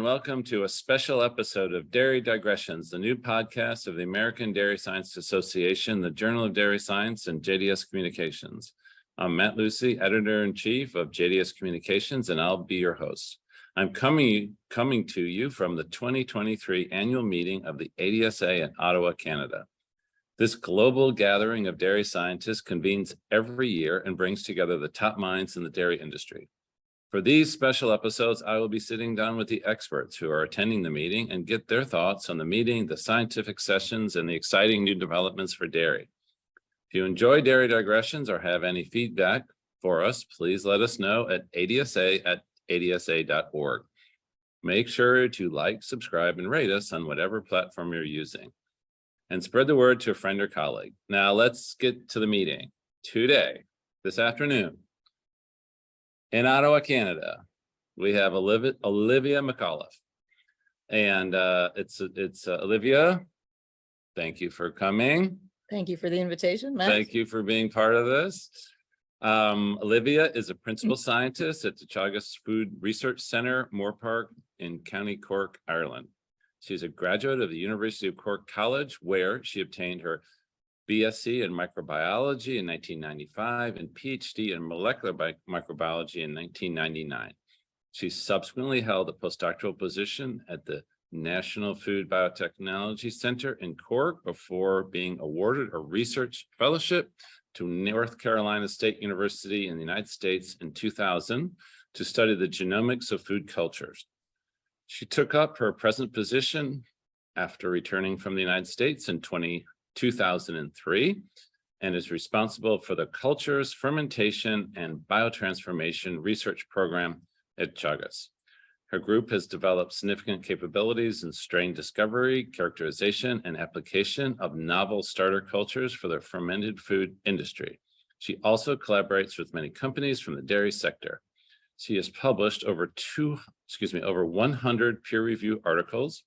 and welcome to a special episode of Dairy Digressions, the new podcast of the American Dairy Science Association, the Journal of Dairy Science, and JDS Communications. I'm Matt Lucy, Editor-in-Chief of JDS Communications, and I'll be your host. I'm coming to you from the 2023 annual meeting of the ADSA in Ottawa, Canada. This global gathering of dairy scientists convenes every year and brings together the top minds in the dairy industry. For these special episodes, I will be sitting down with the experts who are attending the meeting and get their thoughts on the meeting, the scientific sessions, and the exciting new developments for dairy. If you enjoy Dairy Digressions or have any feedback for us, please let us know at adsa@adsa.org. Make sure to like, subscribe, and rate us on whatever platform you're using. And spread the word to a friend or colleague. Now let's get to the meeting. Today, this afternoon, in Ottawa, Canada, we have Olivia McAuliffe. And it's Olivia, thank you for coming. Thank you for the invitation, Matt. Thank you for being part of this. Olivia is a principal scientist at the Teagasc Food Research Center, Moorpark in County Cork, Ireland. She's a graduate of the University of Cork College, where she obtained her BSc in microbiology in 1995 and PhD in molecular microbiology in 1999. She subsequently held a postdoctoral position at the National Food Biotechnology Center in Cork before being awarded a research fellowship to North Carolina State University in the United States in 2000 to study the genomics of food cultures. She took up her present position after returning from the United States in 2003 and is responsible for the Cultures, Fermentation, and Biotransformation research program at Teagasc. Her group has developed significant capabilities in strain discovery, characterization, and application of novel starter cultures for the fermented food industry. She also collaborates with many companies from the dairy sector. She has published over 100 peer-reviewed articles,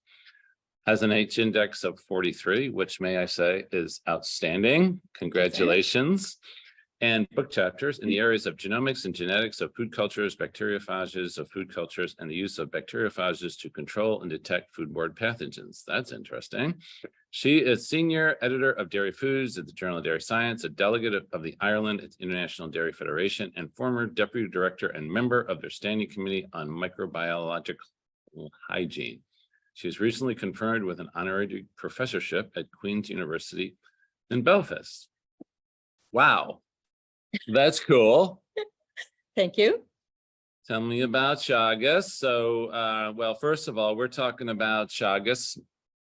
has an H-index of 43, which may I say is outstanding. Congratulations. And book chapters in the areas of genomics and genetics of food cultures, bacteriophages of food cultures, and the use of bacteriophages to control and detect foodborne pathogens. That's interesting. She is senior editor of Dairy Foods at the Journal of Dairy Science, a delegate of the Ireland International Dairy Federation, and former deputy director and member of their standing committee on microbiological hygiene. She was recently conferred with an honorary professorship at Queen's University in Belfast. Wow, that's cool. Thank you. Tell me about Teagasc. So, well, first of all, we're talking about Teagasc,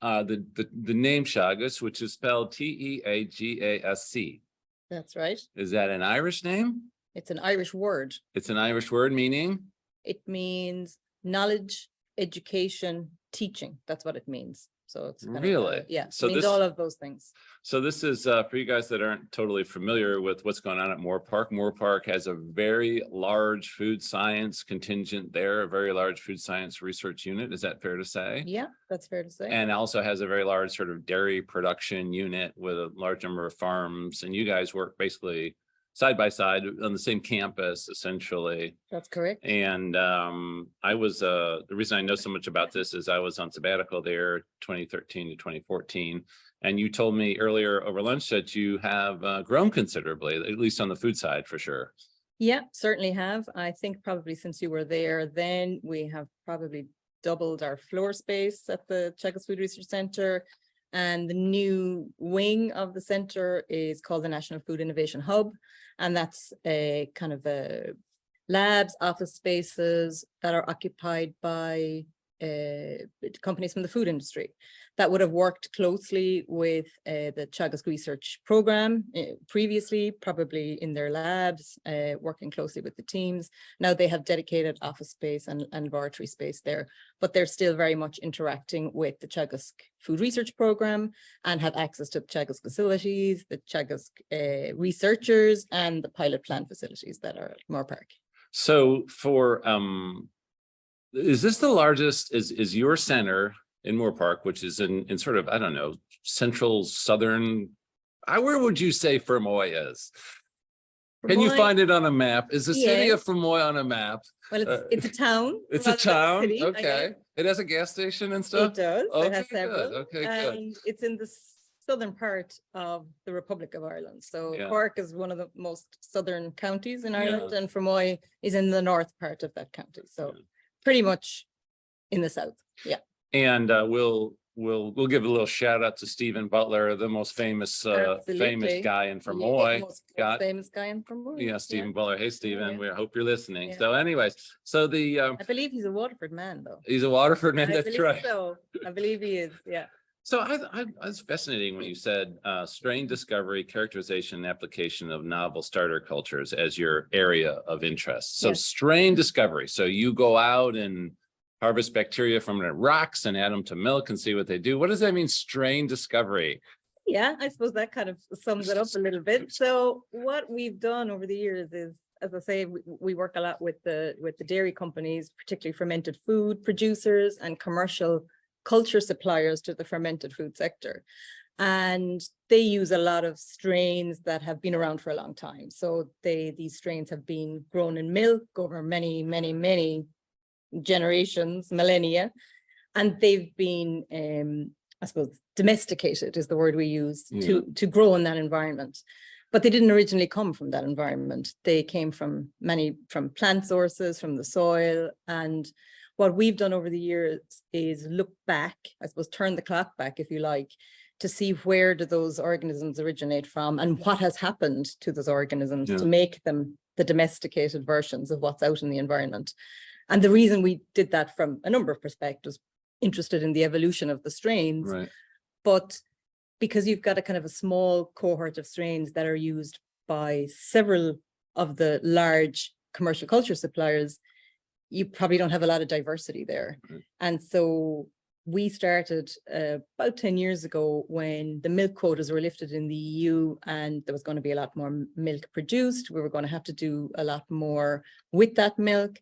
the name Teagasc, which is spelled Teagasc. That's right. Is that an Irish name? It's an Irish word. It's an Irish word meaning? It means knowledge, education, teaching. That's what it means. So it's kind really, yeah. So it means all of those things. So this is for you guys that aren't totally familiar with what's going on at Moorpark. Moorpark has a very large food science contingent there, a very large food science research unit. Is that fair to say? Yeah, that's fair to say. And also has a very large sort of dairy production unit with a large number of farms. And you guys work basically side by side on the same campus, essentially. That's correct. And I was, the reason I know so much about this is I was on sabbatical there 2013 to 2014. And you told me earlier over lunch that you have grown considerably, at least on the food side for sure. Yeah, certainly have. I think probably since you were there, then we have probably doubled our floor space at the Teagasc Food Research Center. And the new wing of the center is called the National Food Innovation Hub. And that's a kind of a labs, office spaces that are occupied by companies from the food industry that would have worked closely with the Teagasc research program previously, probably in their labs, working closely with the teams. Now they have dedicated office space and laboratory space there, but they're still very much interacting with the Teagasc food research program and have access to the Teagasc facilities, the Teagasc researchers, and the pilot plant facilities that are at Moorpark. So for is this the largest, is your center in Moorpark, which is in sort of, I don't know, central, southern, where would you say Fermoy is? Can you find it on a map? Is the city of Fermoy on a map? Well, it's a town. It's a town, city, okay. It has a gas station and It stuff? does. It has Okay, good. several. Okay, good. And it's in the southern part of the Republic of Ireland. So Yeah. Cork is one of the most southern counties in Ireland, Yeah. and Fermoy is in the north part of that county. So Yeah. pretty much in the south. Yeah. And we'll give a little shout out to Stephen Butler, the most famous Absolutely. guy in Yeah, Fermoy. most Got- famous guy in Fermoy. Yeah, Stephen Butler. Hey, Stephen, yeah. we hope you're listening. Yeah. So anyways, so the I believe he's a Waterford man, though. he's a Waterford man, I that's believe right. so. I believe he is. Yeah. So I was fascinating when you said strain discovery, characterization, and application of novel starter cultures as your area of interest. So Yes. strain discovery. So you go out and harvest bacteria from the rocks and add them to milk and see what they do. What does that mean, strain discovery? Yeah, I suppose that kind of sums it up a little bit. So what we've done over the years is, as I say, we work a lot with the dairy companies, particularly fermented food producers and commercial culture suppliers to the fermented food sector. And they use a lot of strains that have been around for a long time. So these strains have been grown in milk over many, many, many generations, millennia, and they've been I suppose domesticated is the word we use to grow in that environment. But they didn't originally come from that environment. They came from plant sources, from the soil. And what we've done over the years is look back, I suppose, turn the clock back, if you like, to see where do those organisms originate from and what has happened to those organisms to make them the domesticated versions of what's out in the environment. And the reason we did that from a number of perspectives, interested in the evolution of the strains, Right. but because you've got a kind of a small cohort of strains that are used by several of the large commercial culture suppliers, you probably don't have a lot of diversity there. Right. And so we started about 10 years ago when the milk quotas were lifted in the EU and there was going to be a lot more milk produced. We were going to have to do a lot more with that milk.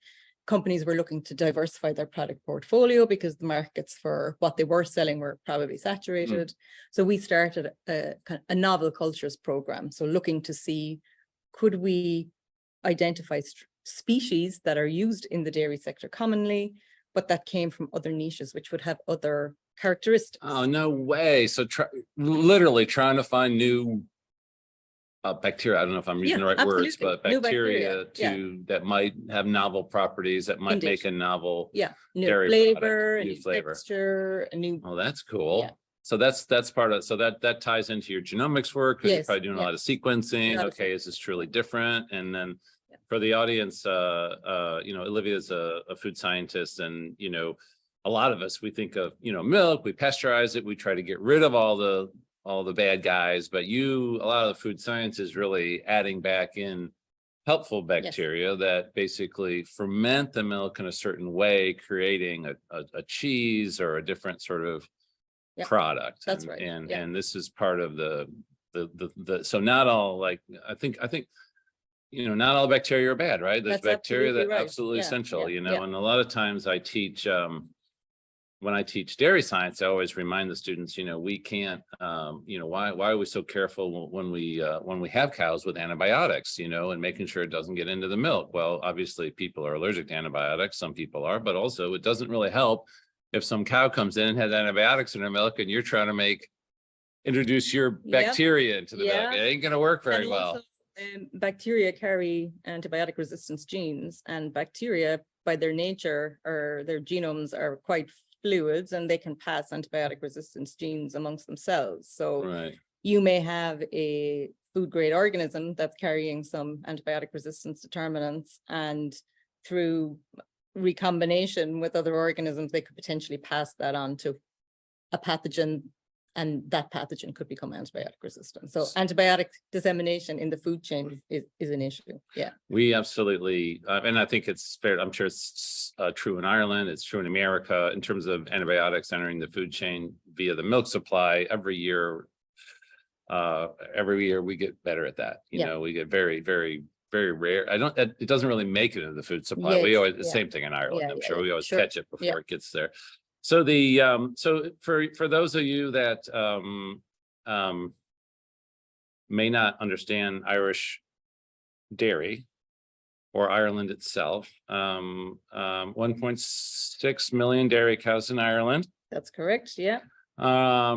Companies were looking to diversify their product portfolio because the markets for what they were selling were probably saturated. So we started a novel cultures program. So looking to see, could we identify species that are used in the dairy sector commonly, but that came from other niches, which would have other characteristics. Oh, no way. So literally trying to find new bacteria. I don't know if I'm using the right words, but New bacteria bacteria, that might have novel properties that might make a novel new dairy flavor, product, a new new flavor. texture, a new. Oh, that's cool. Yeah. So that's part of, so that ties into your genomics work because you're Yes, probably doing a lot of sequencing. Okay, is this truly different? And then for the audience, Olivia is a food scientist, and a lot of us, we think of milk, we pasteurize it, we try to get rid of all the bad guys, but a lot of the food science is really adding back in helpful bacteria that basically ferment the milk in a certain way, creating a cheese or a different sort of product. That's right. And this is part of the so not all, like, I think not all bacteria are bad, right? There's That's bacteria that right. absolutely essential, and a lot of times I teach when I teach dairy science, I always remind the students, we can't, why are we so careful when we have cows with antibiotics, and making sure it doesn't get into the milk? Well, obviously people are allergic to antibiotics. Some people are, but also it doesn't really help if some cow comes in and has antibiotics in her milk and you're trying to introduce your bacteria into the milk. It ain't going to work very well. Bacteria carry antibiotic resistance genes, and bacteria by their nature or their genomes are quite fluids, and they can pass antibiotic resistance genes amongst themselves. So you may have a food grade organism that's carrying some antibiotic resistance determinants, and through recombination with other organisms, they could potentially pass that on to a pathogen, and that pathogen could become antibiotic resistant. So antibiotic dissemination in the food chain is an issue. Yeah. We absolutely, and I think it's fair. I'm sure it's true in Ireland. It's true in America in terms of antibiotics entering the food chain via the milk supply. Every year we get better at that. We get very, very, very rare. It doesn't really make it into the food supply. We always, the same thing in Ireland. I'm sure we always catch it before it gets there. So so for those of you that may not understand Irish dairy, or Ireland itself. 1.6 million dairy cows in Ireland. That's correct. Yeah. 5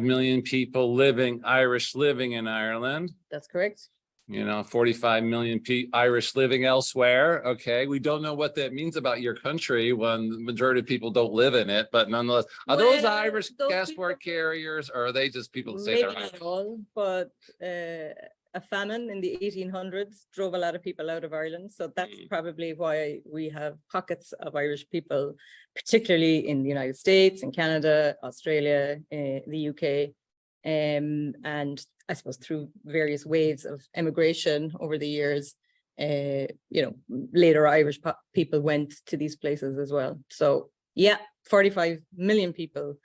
million people Irish living in Ireland. That's correct. 45 million Irish living elsewhere. Okay, we don't know what that means about your country when the majority of people don't live in it, but nonetheless, are those Irish passport carriers, or are they just people that say Maybe they're not Irish? all, but a famine in the 1800s drove a lot of people out of Ireland. So that's probably why we have pockets of Irish people, particularly in the United States, in Canada, Australia, the UK. And I suppose through various waves of emigration over the years, later Irish people went to these places as well. So yeah, 45 million people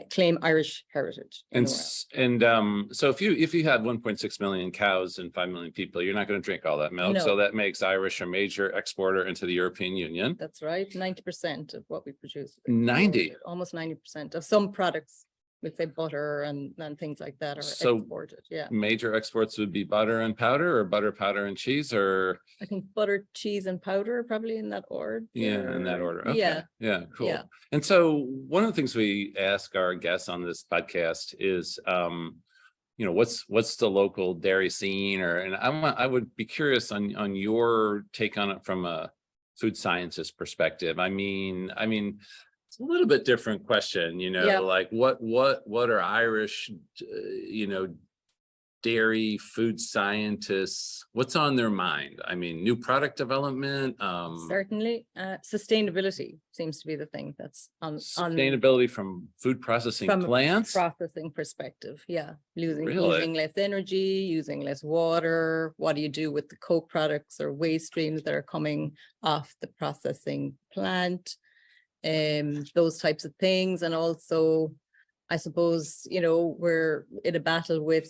claim Irish heritage. So if you had 1.6 million cows and 5 million people, you're not going to drink all that milk. No. So that makes Irish a major exporter into the European Union. That's right. 90% of what we produce. 90, almost 90% of some products, let's say butter and things like that, are exported. Yeah. Major exports would be butter and powder, or butter, powder, and cheese, or I think butter, cheese, and powder, probably in that order. yeah, in that order. Okay. Yeah, cool. Yeah. And so one of the things we ask our guests on this podcast is, what's the local dairy scene, and I would be curious on your take on it from a food scientist perspective. I mean, it's a little bit different question, like what are Irish, dairy food scientists, what's on their mind? I mean, new product development. Certainly, sustainability seems to be the thing that's on Sustainability from food processing plants. Processing perspective. Yeah, using Really? less energy, using less water. What do you do with the co-products or waste streams that are coming off the processing plant? Those types of things. And also, I suppose, we're in a battle with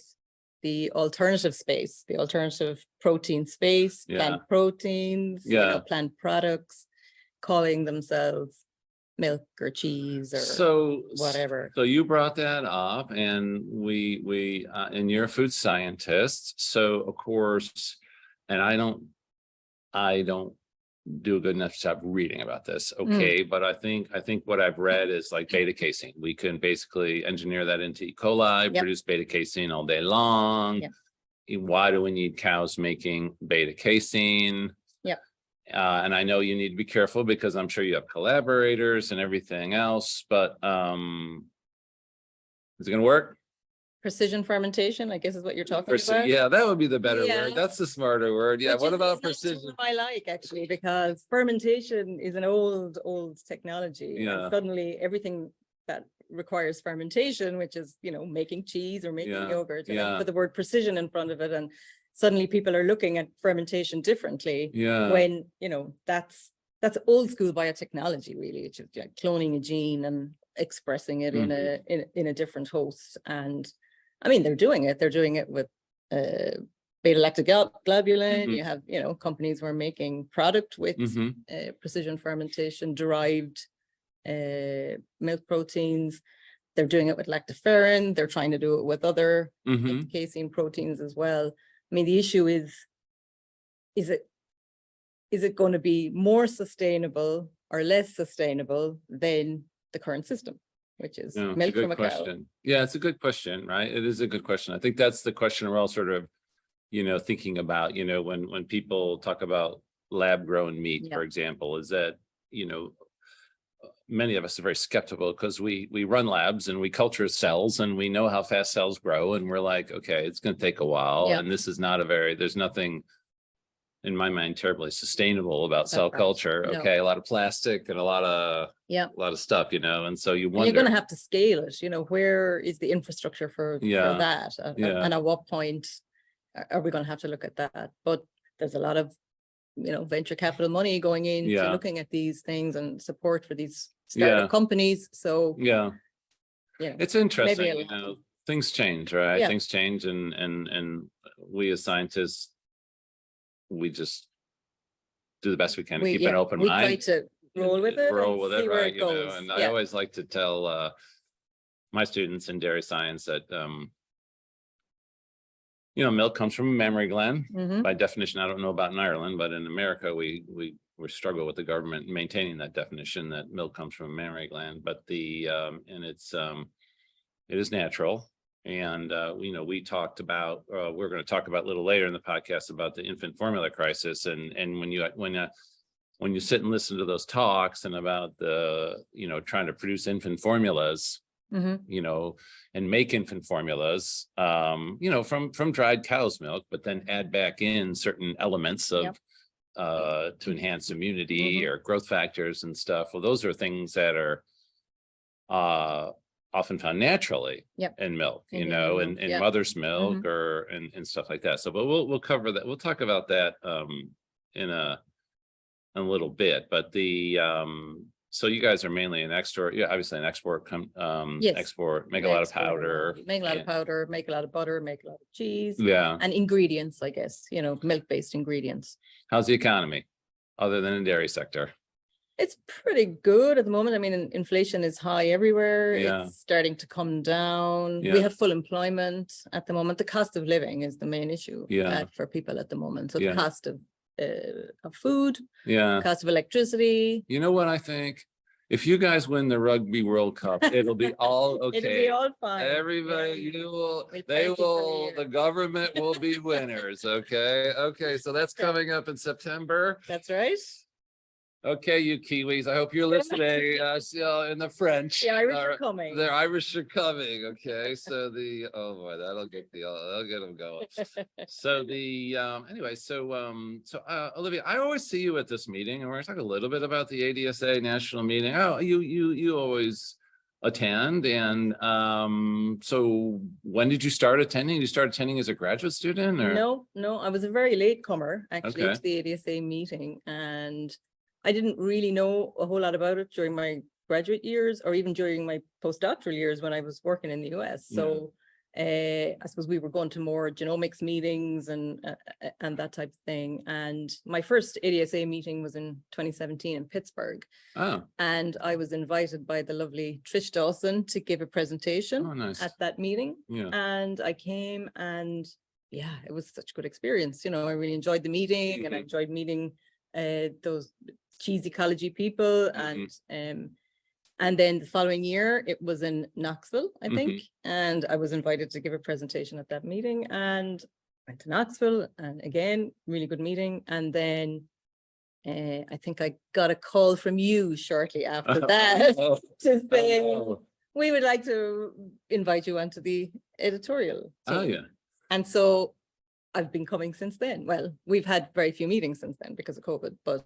the alternative space, the alternative protein space, plant proteins, plant products, calling themselves milk or cheese or whatever. So you brought that up, and we and you're a food scientist, so of course, and I don't do a good enough job reading about this. Okay. But I think what I've read is like beta casein. We can basically engineer that into E. coli, produce beta casein all day long. Why do we need cows making beta casein? And I know you need to be careful because I'm sure you have collaborators and everything else, but is it going to work? Precision fermentation, I guess, is what you're talking about. Yeah, that would be the better word. That's the smarter word. Yeah. What about precision? I like, actually, because fermentation is an old technology. Yeah. And suddenly everything that requires fermentation, which is, making cheese or making yogurt, and put the word precision in front of it, and suddenly people are looking at fermentation differently. Yeah. When, that's old school biotechnology, really. It's just like cloning a gene and expressing it in a different host. And I mean, they're doing it with beta-lactic globulin. You have, companies who are making product with precision fermentation derived milk proteins. They're doing it with lactoferrin. They're trying to do it with other casein proteins as well. I mean, the issue is it going to be more sustainable or less sustainable than the current system, which is milk from a cow? Yeah, it's a good question, right? It is a good question. I think that's the question we're all sort of, thinking about, when people talk about lab grown meat, for example, is that, many of us are very skeptical because we run labs and we culture cells and we know how fast cells grow. And we're like, okay, it's going to take a while. And this is not there's nothing in my mind terribly sustainable about cell culture. Okay. A lot of plastic and a lot of stuff, and so you wonder, you're going to have to scale it. Where is the infrastructure for that? And at what point are we going to have to look at that? But there's a lot of, venture capital money going into looking at these things and support for these startup companies. So it's interesting, things change, right? Things change, and we as scientists, we just do the best we can to keep an open mind. We try to roll with it, right? And I always like to tell my students in dairy science that milk comes from a mammary gland. Mhm. By definition, I don't know about in Ireland, but in America, we struggle with the government maintaining that definition that milk comes from a mammary gland, but and it is natural. And, we talked about, we're going to talk about a little later in the podcast about the infant formula crisis. And when you sit and listen to those talks and about trying to produce infant formulas, Mhm. and make infant formulas, from dried cow's milk, but then add back in certain elements of, to enhance immunity or growth factors and stuff. Well, those are things that are, often found naturally in milk, in mother's milk or and stuff like that. So, but we'll cover that. We'll talk about that in a little bit. But so you guys are mainly an export, obviously an export, export, make a lot of powder, make a lot of powder, make a lot of butter, make a lot of cheese, yeah, and ingredients, I guess, milk-based ingredients. How's the economy, other than the dairy sector? It's pretty good at the moment. I mean, inflation is high everywhere. Yeah. It's starting to come down. Yeah. We have full employment at the moment. The cost of living is the main issue for people at the moment. So the cost of food, cost of electricity. You know what I think? If you guys win the Rugby World Cup, it'll be all okay. It'll be all fine. Everybody, the government will be winners. Okay. Okay. So that's coming up in September. That's right. Okay, you Kiwis, I hope you're listening, in the French. The Irish are coming. The Irish are coming, okay, so oh boy, that'll get them going. So anyway, Olivia, I always see you at this meeting, and we're gonna talk a little bit about the ADSA National Meeting. Oh, you always attend, and so when did you start attending? You started attending as a graduate student, or? No, I was a very late comer actually to the ADSA meeting, and I didn't really know a whole lot about it during my graduate years or even during my postdoctoral years when I was working in the US. So I suppose we were going to more genomics meetings and that type of thing. And my first ADSA meeting was in 2017 in Pittsburgh. Oh. And I was invited by the lovely Trish Dawson to give a presentation at that meeting. Yeah. And I came, and it was such a good experience. I really enjoyed the meeting, and I enjoyed meeting those cheese ecology people, and then the following year it was in Knoxville, I think, and I was invited to give a presentation at that meeting, and went to Knoxville, and again, really good meeting. And then I think I got a call from you shortly after that to say we would like to invite you onto the editorial team. And so I've been coming since then. Well, we've had very few meetings since then because of COVID, but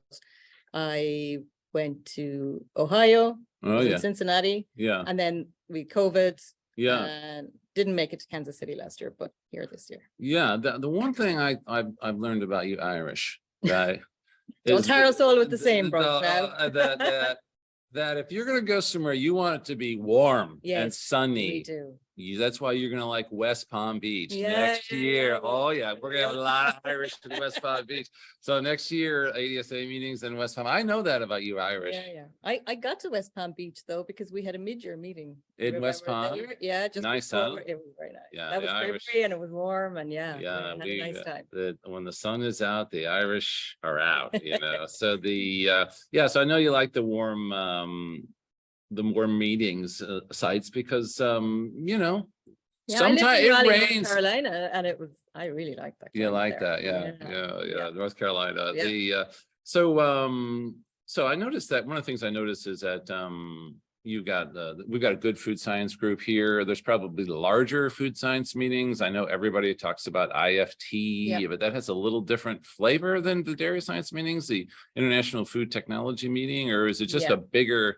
I went to Ohio, Cincinnati, and then we COVID, and didn't make it to Kansas City last year, but here this year. Yeah, the one thing I've learned about you Irish, that don't tar us all with the same, bro. That if you're going to go somewhere, you want it to be warm and sunny. We do. That's why you're going to like West Palm Beach next year. Oh yeah, we're going to have a lot of Irish in West Palm Beach. So next year, ADSA meetings in West Palm. I know that about you Irish. I got to West Palm Beach though, because we had a mid-year meeting in West Palm. Just nice, before. It was very nice. That was February, and it was warm, and we had a nice time. When the sun is out, the Irish are out. So so I know you like the warm meetings sites because sometimes it rains. North Carolina, and I really like that. You like that, yeah. North Carolina. So I noticed that one of the things I noticed is that we've got a good food science group here. There's probably larger food science meetings. I know everybody talks about IFT, but that has a little different flavor than the dairy science meetings, the International Food Technology meeting, or is it just a bigger?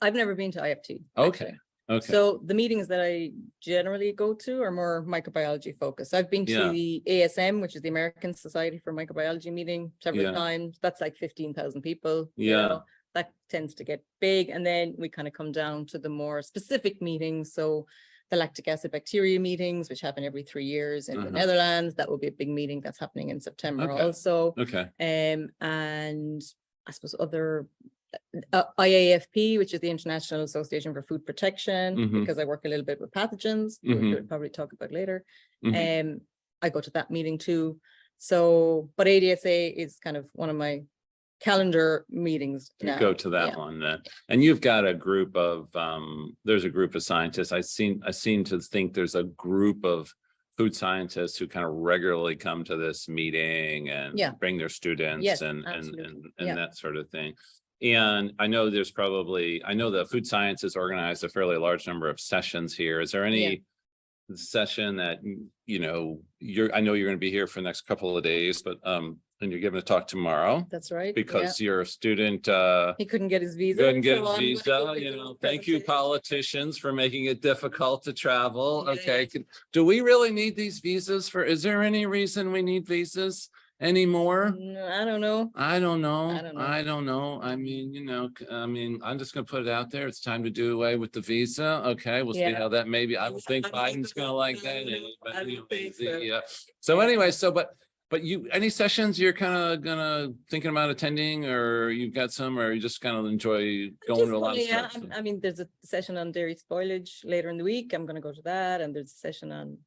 I've never been to IFT. Okay. So the meetings that I generally go to are more microbiology focused. I've been to the ASM, which is the American Society for Microbiology meeting, several times. That's like 15,000 people. That tends to get big. And then we kind of come down to the more specific meetings. So the lactic acid bacteria meetings, which happen every 3 years in the Netherlands. That will be a big meeting that's happening in September also. And I suppose other IAFP, which is the International Association for Food Protection, because I work a little bit with pathogens, which we'll probably talk about later. I go to that meeting too. So, but ADSA is kind of one of my calendar meetings You now. go to that one then. And you've got a group of, there's a group of scientists. I seem to think there's a group of food scientists who kind of regularly come to this meeting and bring their students Yes, and absolutely. that sort of thing. And I know there's probably, I know the food sciences organized a fairly large number of sessions here. Is there any session that, you know, I know you're going to be here for the next couple of days, but and you're giving a talk tomorrow. That's right. Because you're a student, he couldn't get his visa. couldn't get so his visa, you know, thank you politicians for making it difficult to travel. Okay, do we really need these visas is there any reason we need visas anymore? I don't know. I don't know. I mean, you know, I'm just gonna put it out there. It's time to do away with the visa. Okay, we'll see how that maybe. I would think Biden's gonna like that. Yeah. So anyway, but you, any sessions you're kind of thinking about attending, or you've got some, or you just kind of enjoy going to a lot of stuff? I mean, there's a session on dairy spoilage later in the week. I'm going to go to that. And there's a session on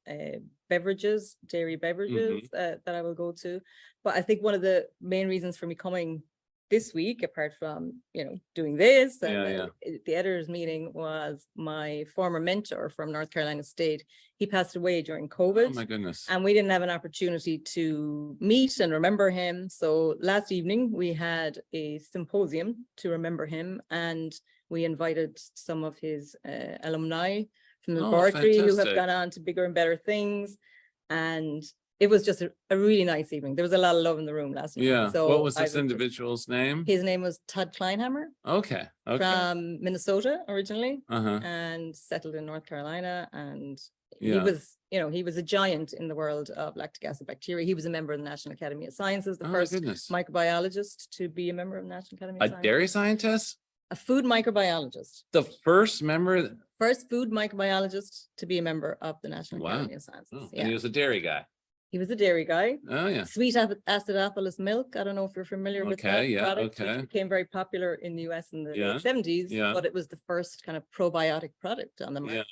beverages, dairy beverages that I will go to. But I think one of the main reasons for me coming this week, apart from, you know, doing this, and the editors meeting, was my former mentor from North Carolina State. He passed away during COVID. Oh my goodness. And we didn't have an opportunity to meet and remember him. So last evening we had a symposium to remember him, and we invited some of his alumni from the laboratory who have gone on to bigger and better things. And it was just a really nice evening. There was a lot of love in the room last night. Yeah. So what was this individual's name? His name was Todd Kleinhammer. Okay. From Minnesota originally, and settled in North Carolina. And he was, you know, he was a giant in the world of lactic acid bacteria. He was a member of the National Academy of Sciences, the first microbiologist to be a member of the National Academy of Sciences. A dairy scientist? A food microbiologist. The first member? First food microbiologist to be a member of the National Academy of Sciences. Oh, and he was a dairy guy. He was a dairy guy. Oh yeah. Sweet acidophilus milk. I don't know if you're familiar with that product, which became very popular in the US in the late 70s, but it was the first kind of probiotic product on the market.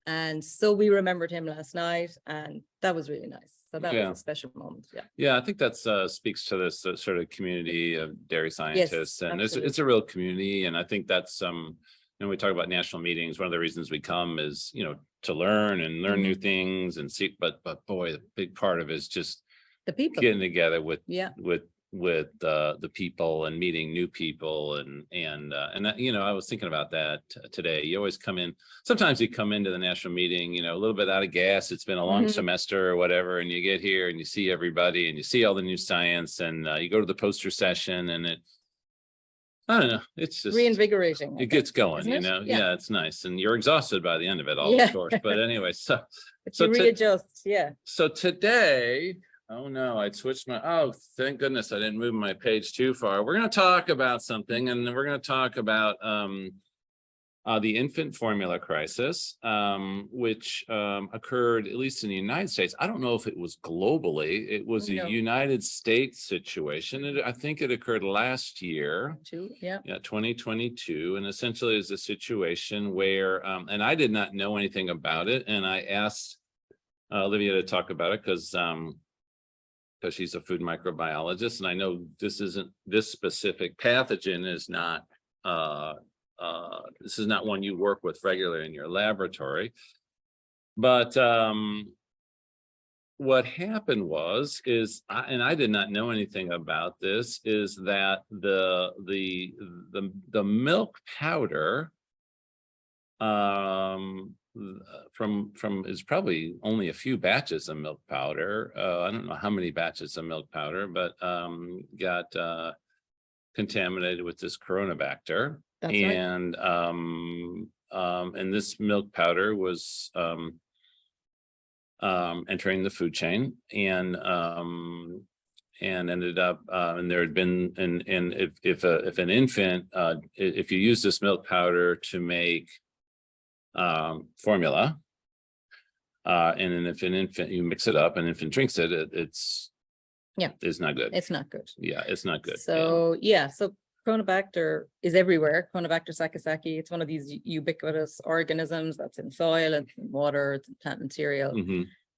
And so we remembered him last night, and that was really nice. So that was a special moment. Yeah, I think that speaks to this sort of community of dairy scientists, and it's a real community. And I think that's when we talk about national meetings, one of the reasons we come is, you know, to learn new things and see. But boy, the big part of it is just the people getting together with the people and meeting new people and that, you know, I was thinking about that today. You always come in, sometimes you come into the national meeting, you know, a little bit out of gas. It's been a long semester or whatever, and you get here and you see everybody and you see all the new science, and you go to the poster session, and I don't know, it's just reinvigorating. It gets going, you know. Yeah, it's nice, and you're exhausted by the end of it all, of course. But anyway, so readjust. So today, oh no, I switched thank goodness I didn't move my page too far. We're going to talk about something, and we're going to talk about the infant formula crisis, which occurred, at least in the United States. I don't know if it was globally. It was a United States situation. I think it occurred last year. 2022. And essentially is a situation where, and I did not know anything about it. And I asked Olivia to talk about it because she's a food microbiologist. And I know this specific pathogen is not, this is not one you work with regularly in your laboratory, but what happened is I did not know anything about this, is that the milk powder from is probably only a few batches of milk powder. I don't know how many batches of milk powder, but got contaminated with this Coronabacter. That's and and this milk powder was entering the food chain, and ended up and there had been, and if an infant, if you use this milk powder to make formula, and then if an infant, you mix it up, an infant drinks it, it's not good. It's not good. It's not good. So so Coronabacter is everywhere. Coronabacter sakisaki. It's one of these ubiquitous organisms that's in soil and in water, it's in plant material.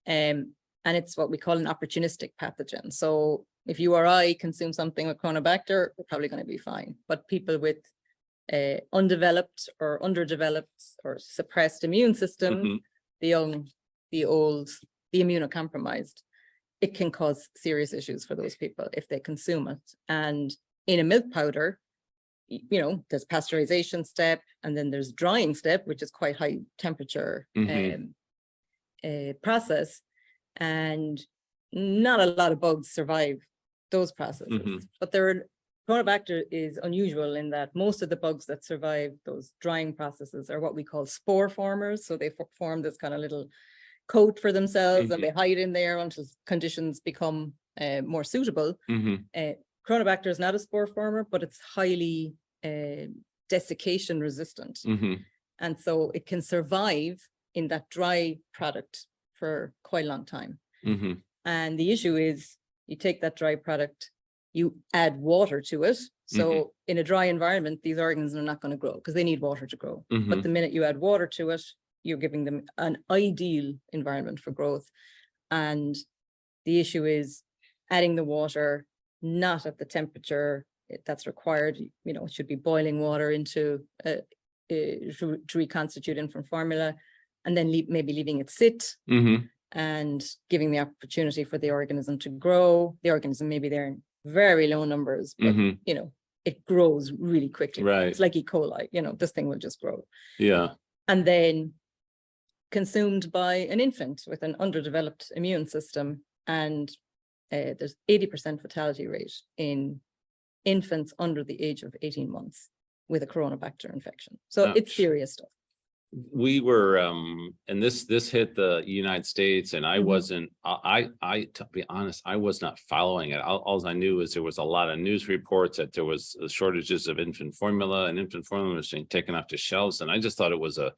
And and it's what we call an opportunistic pathogen. So if you or I consume something with Chronobacter, we're probably going to be fine. But people with undeveloped or underdeveloped or suppressed immune systems, the young, the old, the immunocompromised, it can cause serious issues for those people if they consume it. And in a milk powder, you know, there's pasteurization step, and then there's drying step, which is quite high temperature process. And not a lot of bugs survive those processes. But Chronobacter is unusual in that most of the bugs that survive those drying processes are what we call spore formers. So they form this kind of little coat for themselves and they hide in there until conditions become more suitable. Chronobacter is not a spore former, but it's highly desiccation resistant. And so it can survive in that dry product for quite a long time. And the issue is you take that dry product, you add water to it. So in a dry environment, these organisms are not going to grow because they need water to grow. But the minute you add water to it, you're giving them an ideal environment for growth. And the issue is adding the water, not at the temperature that's required. You know, it should be boiling water into to reconstitute infant formula, and then maybe leaving it sit and giving the opportunity for the organism to grow. The organism may be there in very low numbers, but you know, it grows really quickly. Right. It's like E. coli, you know, this thing will just grow. Yeah. And then consumed by an infant with an underdeveloped immune system. And there's 80% fatality rate in infants under the age of 18 months with a Chronobacter infection. So it's serious stuff. We were, and this hit the United States, and I wasn't, to be honest, I was not following it. All I knew is there was a lot of news reports that there was shortages of infant formula, and infant formula was being taken off the shelves. And I just thought it was a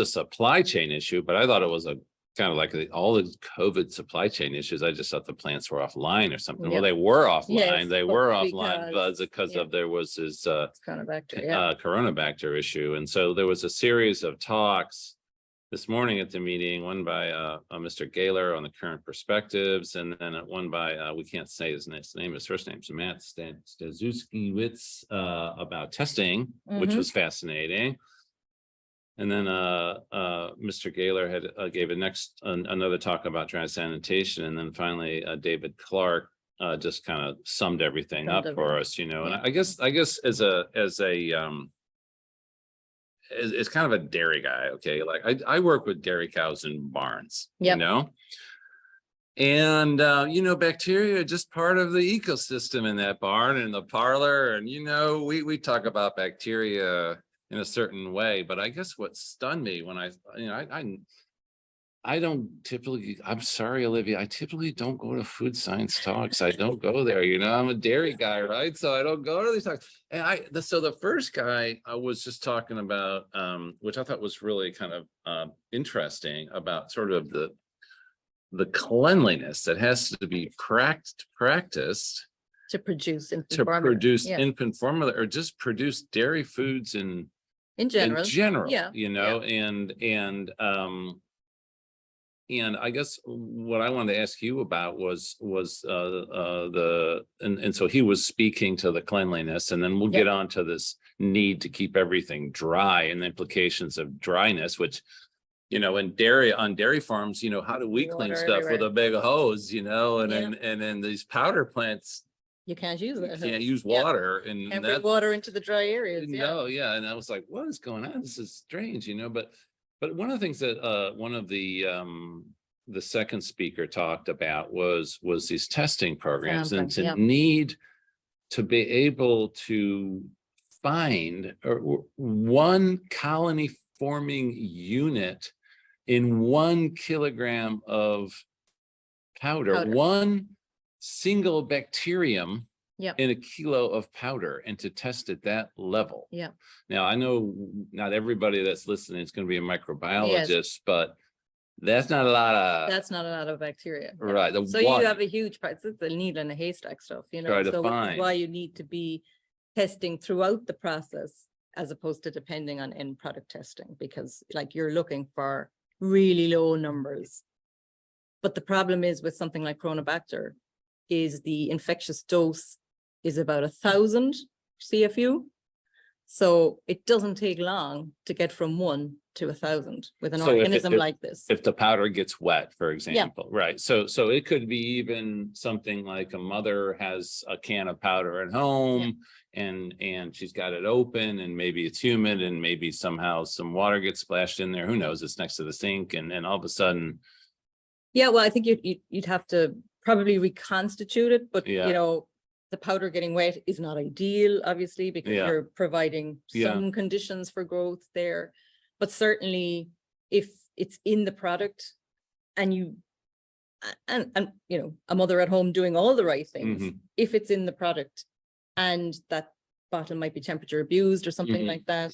supply chain issue, but I thought it was a kind of like all the COVID supply chain issues. I just thought the plants were offline or something. Well, they were offline. Yes, they were offline because of there was this Chronobacter issue. And so there was a series of talks this morning at the meeting, one by Mr. Gaylor on the current perspectives, and then one by, we can't say his name, his first name is Matt Stazuskiewicz, about testing, which was fascinating. And then Mr. Gaylor had gave another talk about dry sanitation, and then finally David Clark just kind of summed everything up for us, you know. And I guess as kind of a dairy guy, okay, like I work with dairy cows in barns, you know, and you know, bacteria are just part of the ecosystem in that barn and the parlor, and you know, we talk about bacteria in a certain way, but I guess what stunned me when I don't typically, I'm sorry, Olivia, I typically don't go to food science talks. I don't go there, you know, I'm a dairy guy, right? So I don't go to these talks. And so the first guy I was just talking about, which I thought was really kind of interesting, about sort of the cleanliness that has to be practiced to produce infant formula, or just produce dairy foods in general, you know, and I guess what I wanted to ask you about was and so he was speaking to the cleanliness, and then we'll get on to this need to keep everything dry and the implications of dryness, which, you know, on dairy farms, you know, how do we clean stuff with a big hose, you know, and then these powder plants, you can't use that. You can't use water, and can't bring water into the dry areas. No, and I was like, what is going on? This is strange, you know. But one of the things that one of the second speaker talked about was these testing programs, and to need to be able to find one colony forming unit in 1 kilogram of powder. One single bacterium in a kilo of powder, and to test at that level. Now, I know not everybody that's listening is going to be a microbiologist, but that's not a lot of bacteria. Right. So you have a huge part. It's the needle in a haystack stuff, you know. So that's why you need to be testing throughout the process, as opposed to depending on end product testing, because like you're looking for really low numbers. But the problem is with something like Coronabacter is the infectious dose is about 1,000 CFU. So it doesn't take long to get from 1 to 1,000 with an So if organism like this. If the powder gets wet, for example, right? So it could be even something like a mother has a can of powder at home and she's got it open and maybe it's humid and maybe somehow some water gets splashed in there. Who knows? It's next to the sink and all of a sudden. Yeah, well, I think you'd have to probably reconstitute it, but Yeah. you know, the powder getting wet is not ideal, obviously, because Yeah. you're providing some conditions for growth there. But certainly if it's in the product and you you know, a mother at home doing all the right things, if it's in the product and that bottle might be temperature abused or something like that,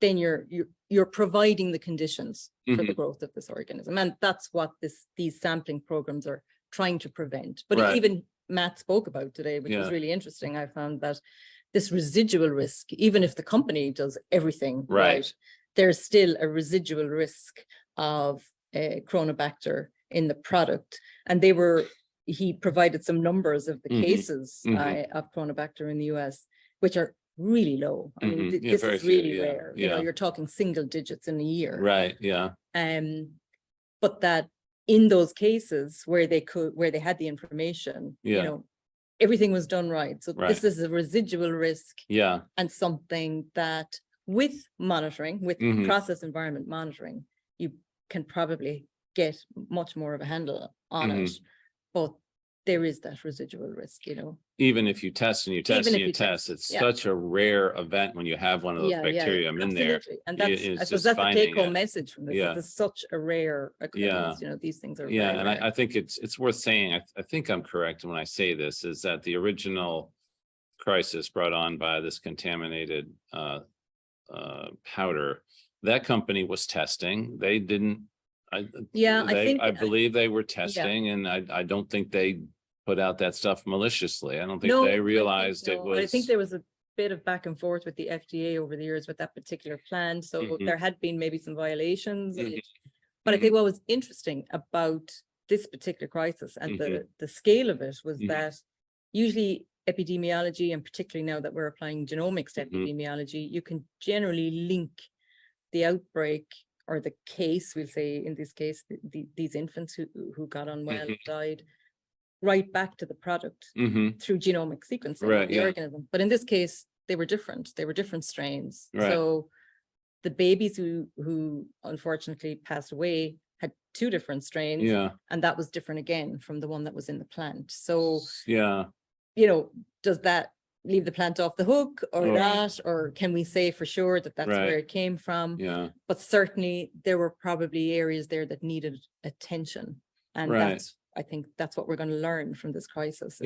then you're providing the conditions for the growth of this organism. And that's what these sampling programs are trying to prevent. But even Matt spoke about today, which was really interesting. I found that this residual risk, even if the company does everything right, there's still a residual risk of Coronabacter in the product. And he provided some numbers of the cases of Coronabacter in the US, which are really low. I mean, this is really rare. You know, you're talking single digits in a year. Right. Yeah. But that in those cases where they had the information, you know, everything was done right. So this is a residual risk. Yeah. And something that with monitoring, with process environment monitoring, you can probably get much more of a handle on it. But there is that residual risk, you know. Even if you test and you test and you test, it's such a rare event when you have one of those bacteria in there. And that's, I suppose that's the take-home message from this. It's such a rare occurrence, you know, these things are very and rare. I think it's worth saying, I think I'm correct when I say this, is that the original crisis brought on by this contaminated powder, that company was testing. They didn't, I believe they were testing, and I don't think they put out that stuff maliciously. I don't think they realized it was. I think there was a bit of back and forth with the FDA over the years with that particular plan. So there had been maybe some violations. But I think what was interesting about this particular crisis and the scale of it was that usually epidemiology, and particularly now that we're applying genomics to epidemiology, you can generally link the outbreak or the case, we'll say in this case, these infants who got unwell, died, right back to the product through genomic sequencing of the organism. But in this case, they were different. They were different strains. So the babies who unfortunately passed away had 2 different strains. And that was different again from the one that was in the plant. So, you know, does that leave the plant off the hook or not? Or can we say for sure that that's where it came from? But certainly there were probably areas there that needed attention. And I think that's what we're going to learn from this crisis.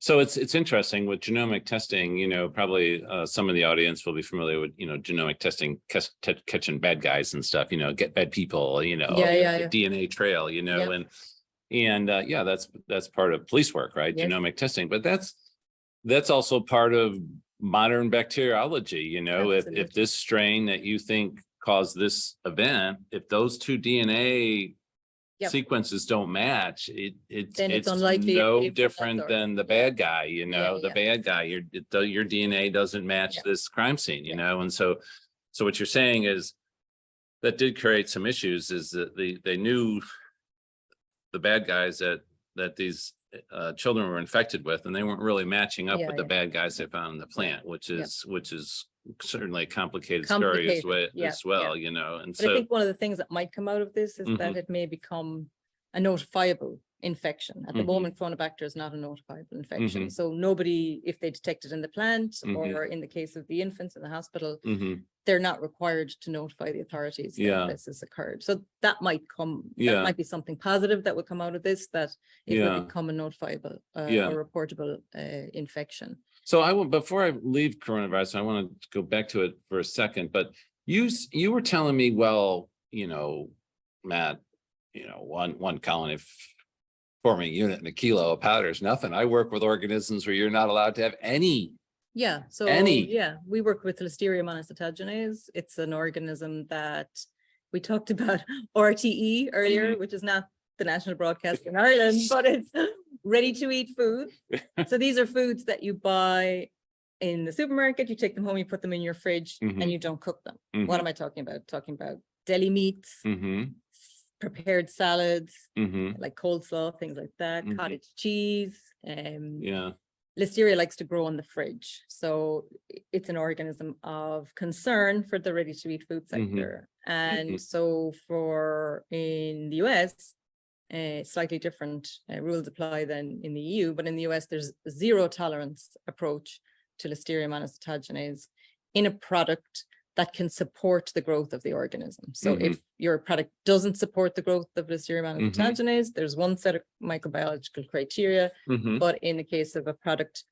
So it's interesting with genomic testing, you know, probably some of the audience will be familiar with, you know, genomic testing, catching bad guys and stuff, you know, get bad people, you know, the DNA trail, you know, and that's part of police work, right? Genomic testing, but that's also part of modern bacteriology, you know. If this strain that you think caused this event, if those 2 DNA sequences don't match, it's unlikely no different than the bad guy, you know. The bad guy, your DNA doesn't match this crime scene, you know. And so what you're saying is that did create some issues, is that they knew the bad guys that these children were infected with, and they weren't really matching up with the bad guys they found in the plant, which is certainly a complicated story as well, you know. And but I think one of the things that might come out of this is that it may become a notifiable infection. At the moment, Coronabacter is not a notifiable infection. So nobody, if they detect it in the plant or in the case of the infants in the hospital, they're not required to notify the authorities that this has occurred. So that might come, that might be something positive that would come out of this, that it would become a notifiable or reportable infection. So before I leave coronavirus, I want to go back to it for a second, but you were telling me, well, you know, Matt, you know, one colony forming unit in a kilo of powder is nothing. I work with organisms where you're not allowed to have any. We work with Listeria monocytogenes. It's an organism that we talked about RTE earlier, which is not the national broadcast in Ireland, but it's ready to eat food. So these are foods that you buy in the supermarket, you take them home, you put them in your fridge, and you don't cook them. What am I talking about? Talking about deli meats, prepared salads, like coleslaw, things like that, cottage cheese. Listeria likes to grow in the fridge. So it's an organism of concern for the ready-to-eat food sector. And so for in the US, slightly different rules apply than in the EU, but in the US, there's zero tolerance approach to Listeria monocytogenes in a product that can support the growth of the organism. So if your product doesn't support the growth of Listeria monocytogenes, there's one set of microbiological criteria. But in the case of a product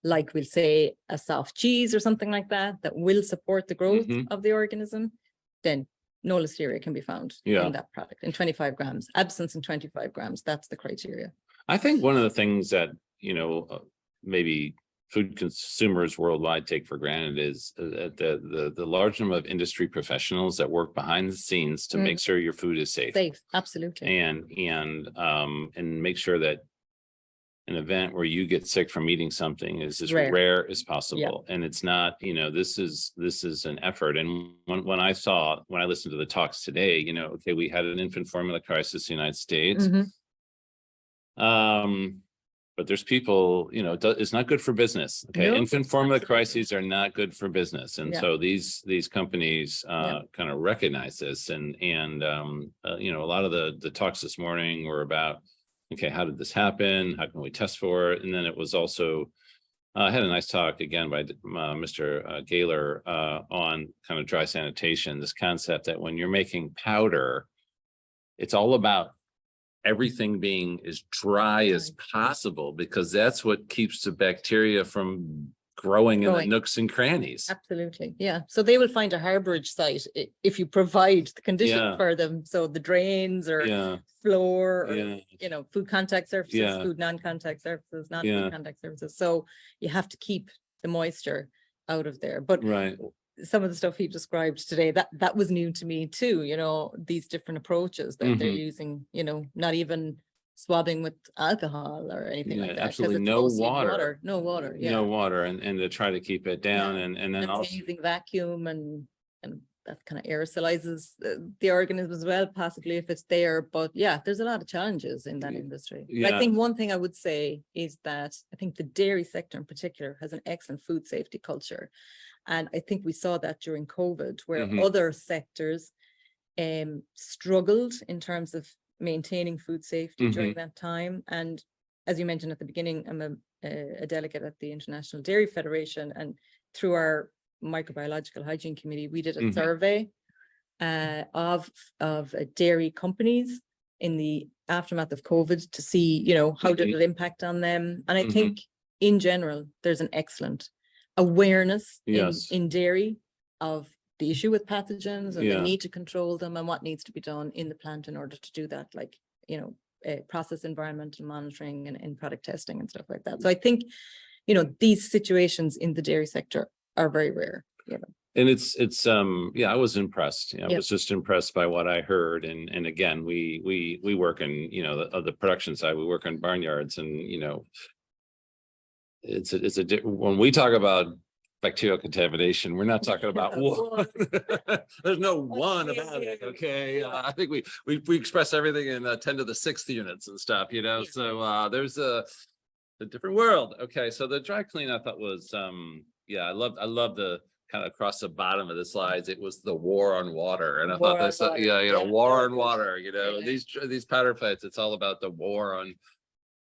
like we'll say a soft cheese or something like that, that will support the growth of the organism, then no Listeria can be found in that product in 25 grams. Absence in 25 grams, that's the criteria. I think one of the things that, maybe food consumers worldwide take for granted is the large number of industry professionals that work behind the scenes to make sure your food is safe. Absolutely. And make sure that an event where you get sick from eating something is as rare as possible. And it's not, this is an effort. And when I listened to the talks today, okay, we had an infant formula crisis in the United States. But there's people, it's not good for business. Okay. No, infant formula crises are not good for business. And so these companies kind of recognize this. And a lot of the talks this morning were about, okay, how did this happen? How can we test for it? And then it was also, I had a nice talk again by Mr. Gaylor on kind of dry sanitation, this concept that when you're making powder, it's all about everything being as dry as possible, because that's what keeps the bacteria from growing in the nooks and crannies. Absolutely. Yeah. So they will find a harborage site if you provide the condition for them. So the drains or floor or, food contact surfaces, food non-contact surfaces, not food contact surfaces. So you have to keep the moisture out of there. But some of the stuff he described today, that was new to me too, these different approaches that they're using, not even swabbing with alcohol or anything like that. Absolutely no water. No water. No water, and to try to keep it down and then also using vacuum and that kind of aerosolizes the organism as well, possibly if it's there. But there's a lot of challenges in that industry. I think one thing I would say is that I think the dairy sector in particular has an excellent food safety culture. And I think we saw that during COVID, where other sectors struggled in terms of maintaining food safety during that time. And as you mentioned at the beginning, I'm a delegate at the International Dairy Federation, and through our microbiological hygiene committee, we did a survey of dairy companies in the aftermath of COVID to see, how did it impact on them. And I think in general, there's an excellent awareness in dairy of the issue with pathogens and the need to control them and what needs to be done in the plant in order to do that, like, process environmental monitoring and product testing and stuff like that. So I think, these situations in the dairy sector are very rare. And it's I was impressed. I was just impressed by what I heard. And again, we work in, the production side, we work in barnyards, and when we talk about bacterial contamination, we're not talking about one. There's no one about it. Okay. I think we express everything in 10 to the 6th units and stuff, so there's a different world. Okay. So the dry clean I thought was, I love the kind of across the bottom of the slides. It was the war on water. And I thought that's, war on water, these powder plants, it's all about the war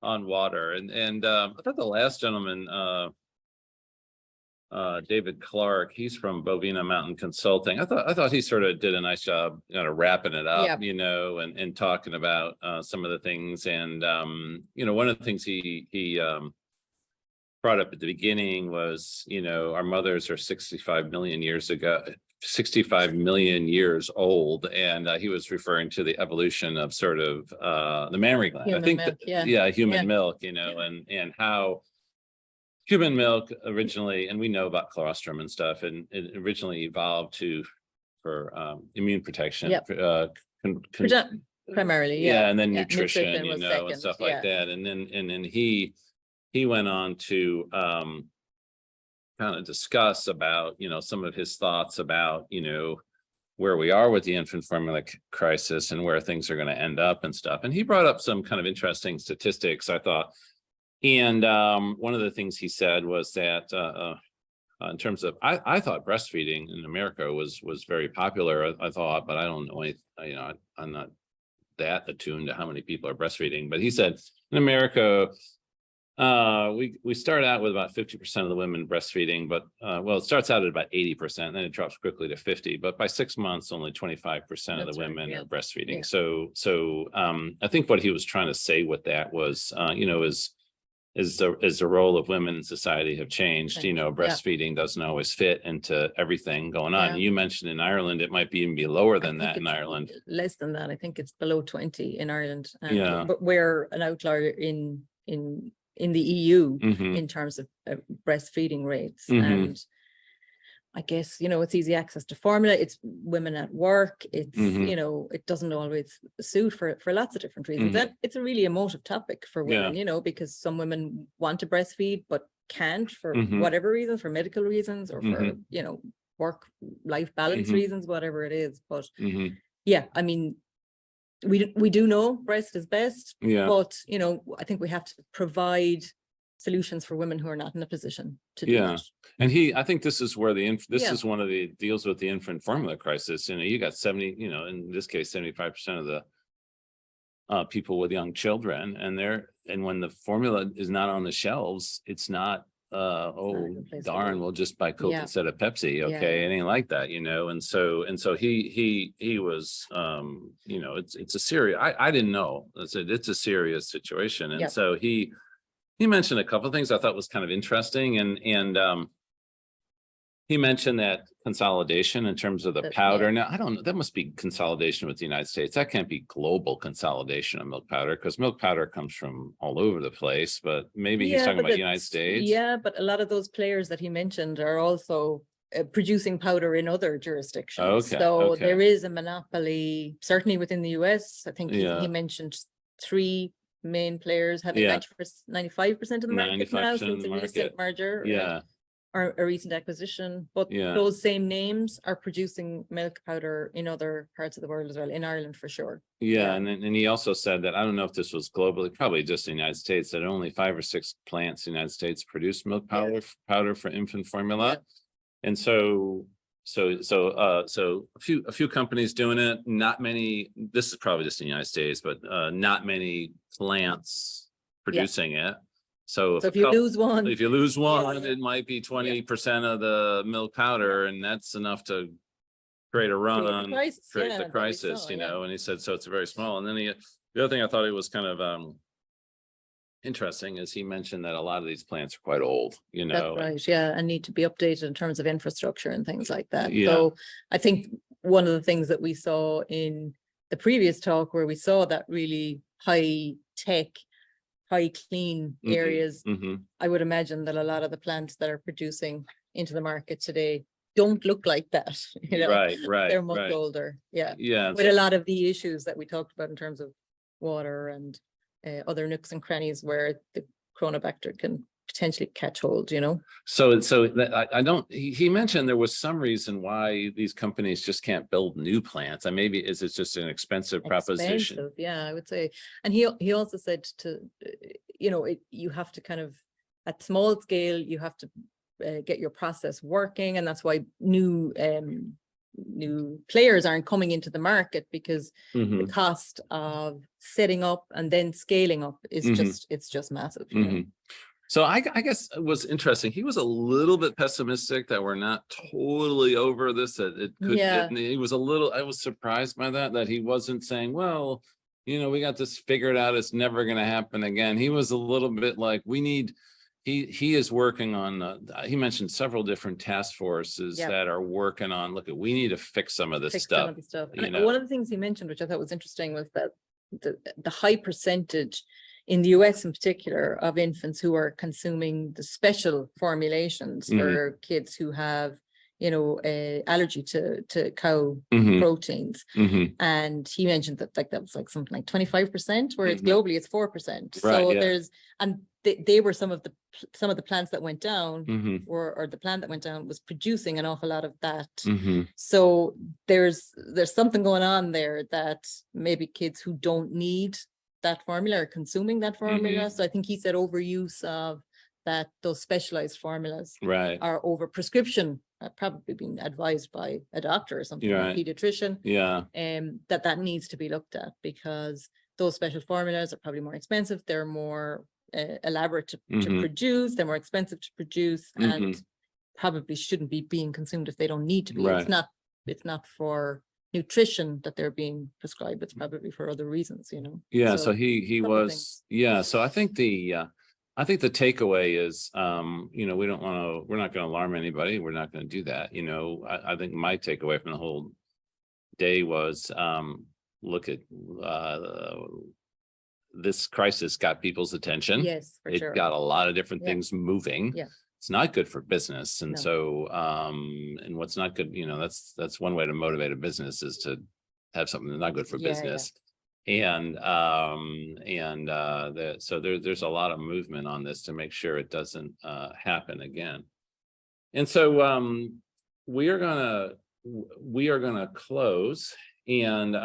on water. And I thought the last gentleman, David Clark, he's from Bovina Mountain Consulting. I thought he sort of did a nice job, wrapping it up, and talking about some of the things. And one of the things he brought up at the beginning was, our mothers are 65 million years old, and he was referring to the evolution of sort of the mammary gland. Human I think milk, human milk, and how human milk originally, and we know about colostrum and stuff, and it originally evolved for immune protection, primarily, Yeah, yeah. and then Yeah, nutrition, nutrition you was know, and second, stuff yeah. like that. And then he went on to kind of discuss about, you know, some of his thoughts about, you know, where we are with the infant formula crisis and where things are going to end up and stuff. And he brought up some kind of interesting statistics, I thought. And one of the things he said was that in terms of, I thought breastfeeding in America was very popular. I thought, but I don't know any, you know, I'm not that attuned to how many people are breastfeeding. But he said in America, we start out with about 50% of the women breastfeeding, but well, it starts out at about 80%, then it drops quickly to 50. But by 6 months, only 25% of the That's right, women yeah. are breastfeeding. Yeah. So I think what he was trying to say with that was, you know, is the role of women in society have changed. You know, Yeah. breastfeeding doesn't always fit into everything going on. Yeah. You mentioned in Ireland, it might even be lower I than think that in it's Ireland. less than that. I think it's below 20 in Ireland. And, Yeah. but we're an outlier in the EU Mhm. in terms of breastfeeding rates. Mhm. And I guess, you know, it's easy access to formula. It's women at work. It's, Mhm. you know, it doesn't always suit for lots of different reasons. Mhm. And it's a really emotive topic for women, Yeah. you know, because some women want to breastfeed, but can't for Mhm. whatever reasons, for medical reasons or for, Mhm. you know, work-life balance Mhm. reasons, whatever it is. But Mhm. yeah, I mean, we do know breast is best, Yeah. but, you know, I think we have to provide solutions for women who are not in a position to do Yeah. that. And I think this is where this Yeah. is one of the deals with the infant formula crisis. You know, you got 70, you know, in this case, 75% of the people with young children, and when the formula is not on the shelves, it's not oh darn, we'll just buy Coke Yeah. instead of Pepsi. Yeah, Okay. yeah. It ain't like that, you know. And so he was you know, it's a serious, I didn't know. I said it's a serious situation. And Yep. so he mentioned a couple of things I thought was kind of interesting, and he mentioned that consolidation in terms of the powder. Yeah. Now, I don't know, that must be consolidation with the United States. That can't be global consolidation of milk powder, because milk powder comes from all over the place, but maybe he's talking about the United States. Yeah, but a lot of those players that he mentioned are also producing powder in other jurisdictions. Okay, So okay. there is a monopoly, certainly within the US. I think Yeah. he mentioned 3 main players having Yeah. 95% of the market now 95% of since the a recent market. merger. Yeah. Or a recent acquisition, but Yeah. those same names are producing milk powder in other parts of the world as well, in Ireland for sure. Yeah, and he also said that, I don't know if this was globally, probably just the United States, that only 5 or 6 plants in the United States produce milk powder for infant formula. Yeah. And so a few companies doing it, not many, this is probably just in the United States, but not many plants producing it. So if you lose one, it might be 20% of the milk powder, and that's enough to create a run on the crisis, you know. And he said, so it's very small. And then the other thing I thought it was kind of interesting is he mentioned that a lot of these plants are quite old, you know. That's right, yeah, and need to be updated in terms of infrastructure and things like that. Yeah. So I think one of the things that we saw in the previous talk, where we saw that really high tech, high clean areas, I would imagine that a lot of the plants that are producing into the market today don't look like that, you know. Right. They're much older. Yeah. With a lot of the issues that we talked about in terms of water and other nooks and crannies where the Chronobacter can potentially catch hold, you know. So that I don't, he mentioned there was some reason why these companies just can't build new plants, and maybe is it just an expensive proposition? Yeah, I would say. And he also said to, you know, you have to kind of, at small scale, you have to get your process working, and that's why new players aren't coming into the market, because the cost of setting up and then scaling up is just massive, you know? So I guess it was interesting. He was a little bit pessimistic that we're not totally over this, that it could, he was a little, I was surprised by that he wasn't saying, well, you know, we got this figured out, it's never going to happen again. He was a little bit like, we need, he is working on, he mentioned several different task forces that are working on, look, we need to fix some of this stuff. And one of the things he mentioned, which I thought was interesting, was that the high percentage in the US in particular of infants who are consuming the special formulations for kids who have, allergy to cow Mhm. proteins. Mhm. And he mentioned that that was like something like 25%, where it's Mhm. globally it's 4%. Right, So yeah. they were some of the plants that went down, Mhm. or the plant that went down was producing an awful lot of that. Mhm. So there's something going on there that maybe kids who don't need that formula are consuming that formula. So I think he said overuse of those specialized formulas Right. are over prescription, probably being advised by a doctor or something, or a Right. pediatrician, Yeah. that needs to be looked at, because those special formulas are probably more expensive. They're more elaborate to Mhm. produce. They're more expensive to produce, and Mhm. probably shouldn't be being consumed if they don't need to be. Right. It's not for nutrition that they're being prescribed. It's probably for other reasons, Yeah. So So he couple of was, things. yeah. So I think the takeaway is, we don't want to, we're not going to alarm anybody. We're not going to do that. I think my takeaway from the whole day was, look at, this crisis got people's attention. Yes, for It sure. got a lot of different Yeah. things moving. Yeah. It's not good for business. And No. so, and what's not good, that's one way to motivate a business, is to have something that's not good for Yeah, business. And so there's a lot of movement on this to make sure it doesn't happen again. And so we are gonna close. And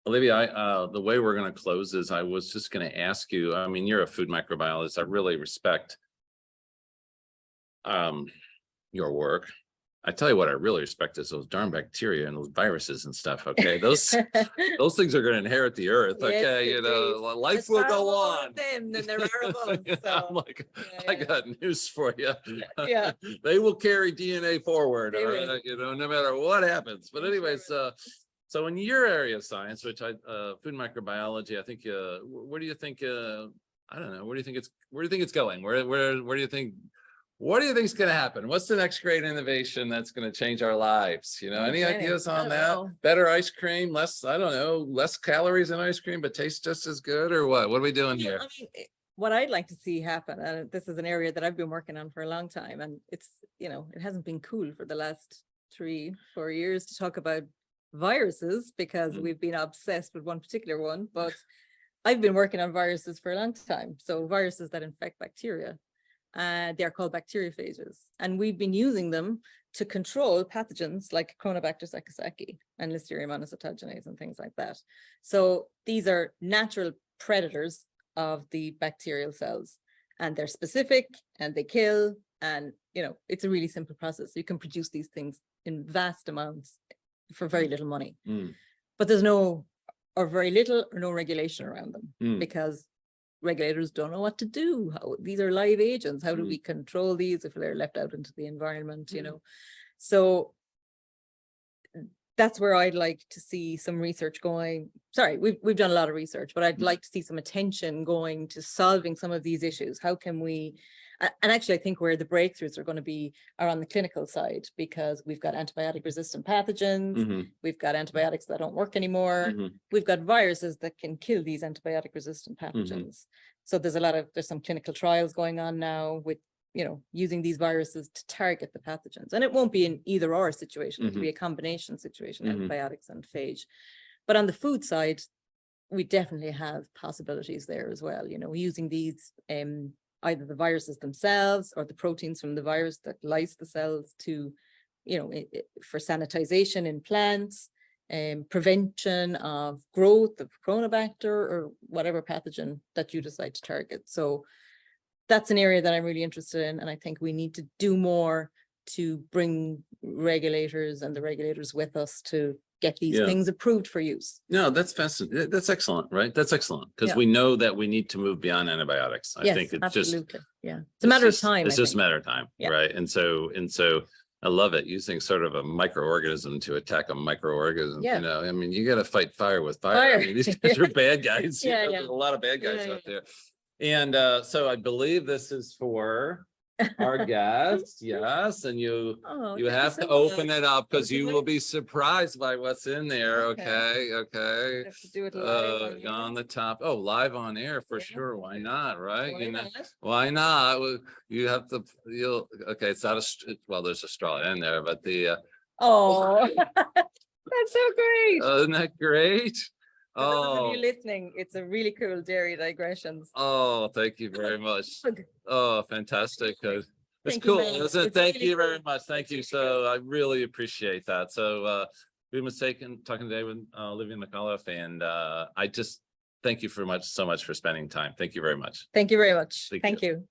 Olivia, the way we're going to close is, I was just going to ask you, I mean, you're a food microbiologist. I really respect your work. I tell you what I really respect is those darn bacteria and those viruses and stuff. Okay, those things are going to inherit the earth. Yes, Okay, indeed. life There's will far go more on. of them than there are of us. I'm So like, yeah, I got news for you. yeah, They will carry DNA forward, They all will. right, no matter what happens. But They sure anyways, will. so in your area of science, which food microbiology, I think, where do you think, I don't know, where do you think it's going? Where do you think, what do you think is going to happen? What's the next great innovation that's going to change our lives? Any Okay, ideas I on don't that? know. Better ice cream, less, I don't know, less calories in ice cream, but tastes just as good, or what? What are we doing Yeah, here? I mean, what I'd like to see happen, and this is an area that I've been working on for a long time, and it's, it hasn't been cool for the last 3-4 years to talk about viruses, because Mm. we've been obsessed with one particular one, but I've been working on viruses for a long time. So viruses that infect bacteria, they're called bacteriophages, and we've been using them to control pathogens like Chronobacter sakisaki and Listeria monocytogenes and things like that. So these are natural predators of the bacterial cells, and they're specific and they kill, and it's a really simple process. You can produce these things in vast amounts for very little money. Mm. But there's very little or no regulation around them, Mm. because regulators don't know what to do. These are live agents. How do Mm. we control these if they're left out into the environment, So that's where I'd like to see some research going. Sorry, we've done a lot of research, but I'd like to see some attention going to solving some of these issues. How can we, and actually I think where the breakthroughs are going to be are on the clinical side, because we've got antibiotic resistant pathogens, Mhm. we've got antibiotics that don't work anymore, Mhm. we've got viruses that can kill these antibiotic resistant pathogens. So there's some clinical trials going on now with using these viruses to target the pathogens. And it won't be an either or situation. It'll be a combination situation, antibiotics and phage. But on the food side, we definitely have possibilities there as well, using these, either the viruses themselves or the proteins from the virus that lyse the cells to, for sanitization in plants, prevention of growth of Chronobacter or whatever pathogen that you decide to target. So that's an area that I'm really interested in, and I think we need to do more to bring regulators and the regulators with us to get these things approved for use. No, that's fascinating. That's excellent, right? That's excellent, because Yeah. we know that we need to move beyond antibiotics. I Yes, think it's absolutely. It's a matter of time. It's just a matter of time, Yeah. right? And so I love it, using sort of a microorganism to attack a microorganism. Yeah. I mean, you got to fight fire with fire. I mean, these guys are bad guys. Yeah, There's a lot of bad guys out there. And so I believe this is for our guest. Yes, and you Oh, you thank have so to open much. it up because Do you I? will be surprised by what's in there. Okay. Okay. I have to do it live on On air. the top. Oh, live on air for Yeah. sure. Why not? Right? Why You know, not? why not? Well, you have to. You'll. Okay, it's not a. Well, there's a straw in there, but the. Oh, that's so great. Isn't that great? For those of Oh. you listening, it's a really cool dairy digressions. Oh, thank you very much. Hug. Oh, fantastic. It's Thank you, cool, ma'am. isn't it? It's Thank really you very cool. much. Thank you. really So I really appreciate that. So we mistaken talking today with Olivia McAuliffe, and I just thank you so much for spending time. Thank you very much. Thank you very much. Thank Thank you.